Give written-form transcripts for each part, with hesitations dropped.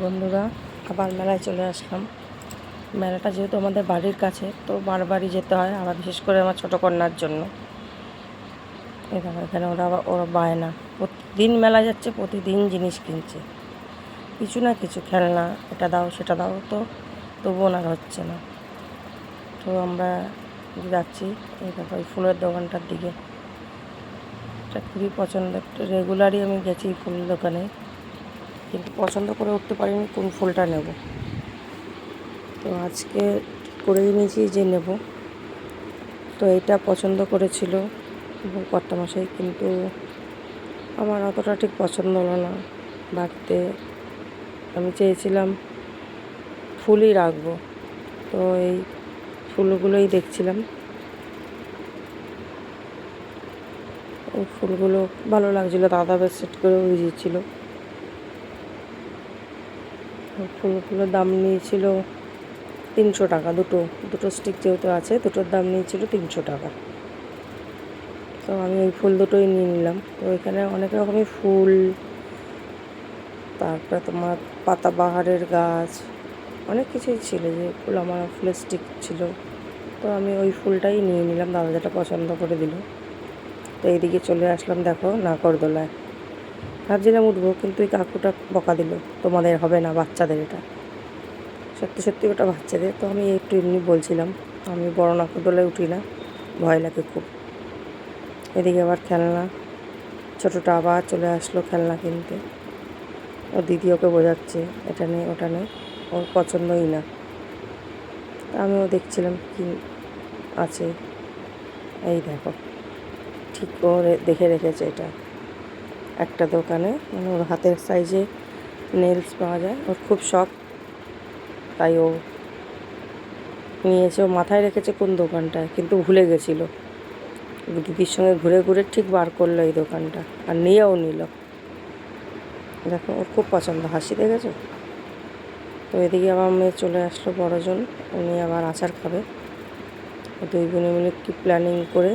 বন্ধুরা, আবার মেলায় চলে আসলাম। মেলাটা যেহেতু আমাদের বাড়ির কাছে, তো বারবারই যেতে হয়, আবার বিশেষ করে আমার ছোটো কন্যার জন্য। এই দেখো, এখানে ওরা বায়না, প্রতিদিন মেলা যাচ্ছে, প্রতিদিন জিনিস কিনছে, কিছু না কিছু খেলনা, এটা দাও সেটা দাও, তো তবুও আর হচ্ছে না। তো আমরা যাচ্ছি, এই দেখো এই ফুলের দোকানটার দিকে। এটা খুবই পছন্দের, রেগুলারই আমি গেছি ফুল দোকানে, কিন্তু পছন্দ করে উঠতে পারিনি কোন ফুলটা নেব। তো আজকে করেই নিয়েছি যে নেব। তো এটা পছন্দ করেছিল কর্তামশাই, কিন্তু আমার অতটা ঠিক পছন্দ হলো না। বাড়িতে আমি চেয়েছিলাম ফুলই রাখবো, তো এই ফুলগুলোই দেখছিলাম। এই ফুলগুলো ভালো লাগছিলো, দাদা বেশ সেট করেও দিয়েছিল। ফুলগুলোর দাম নিয়েছিল 300 টাকা, দুটো স্টিক যেহেতু আছে, দুটোর দাম নিয়েছিল 300 টাকা। তো আমি ওই ফুল দুটোই নিয়ে নিলাম। তো এখানে অনেক রকমের ফুল, তারপরে তোমার পাতাবাহারের গাছ, অনেক কিছুই ছিল, যে ফুল আমার ফুলের স্টিক ছিল। তো আমি ওই ফুলটাই নিয়ে নিলাম, দাদা যেটা পছন্দ করে দিল। তো এইদিকে চলে আসলাম, দেখো নাগরদোলায়। ভাবছিলাম উঠবো, কিন্তু এই কাকুটা বকা দিল, তোমাদের হবে না, বাচ্চাদের এটা। সত্যি সত্যি ওটা বাচ্চাদের। তো আমি একটু এমনি বলছিলাম, আমি বড় নাগরদোলায় উঠি না, ভয় লাগে খুব। এদিকে আবার খেলনা, ছোটোটা আবার চলে আসলো খেলনা কিনতে। ও দিদি ওকে বোঝাচ্ছে এটা নেই ওটা নেই, ওর পছন্দই না। আমিও দেখছিলাম কি আছে। এই দেখো, ঠিক ও দেখে রেখেছে এটা একটা দোকানে, মানে ওর হাতের সাইজে নেলস পাওয়া যায়, ওর খুব শখ, তাই ও নিয়েছে। ও মাথায় রেখেছে কোন দোকানটায়, কিন্তু ভুলে গেছিলো। দিদির সঙ্গে ঘুরে ঘুরে ঠিক বার করলো এই দোকানটা, আর নিয়েও নিল। দেখো ওর খুব পছন্দ, হাসি দেখেছো। তো এদিকে আমার মেয়ে চলে আসলো, বড়জন, উনি আবার আচার খাবে। দুই বোনে মিলে কী প্ল্যানিং করে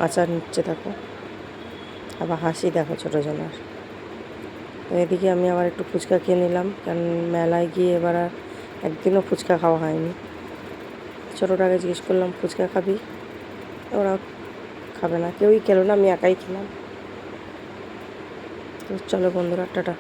আচার নিচ্ছে দেখো, আবার হাসি দেখো ছোটোজনার। তো এদিকে আমি আবার একটু ফুচকা খেয়ে নিলাম, কারণ মেলায় গিয়ে এবার আর একদিনও ফুচকা খাওয়া হয়নি। ছোটোটাকে জিজ্ঞেস করলাম ফুচকা খাবি, ওরা খাবে না, কেউই খেলো না, আমি একাই খেলাম। তো চলো বন্ধুরা, টাটা।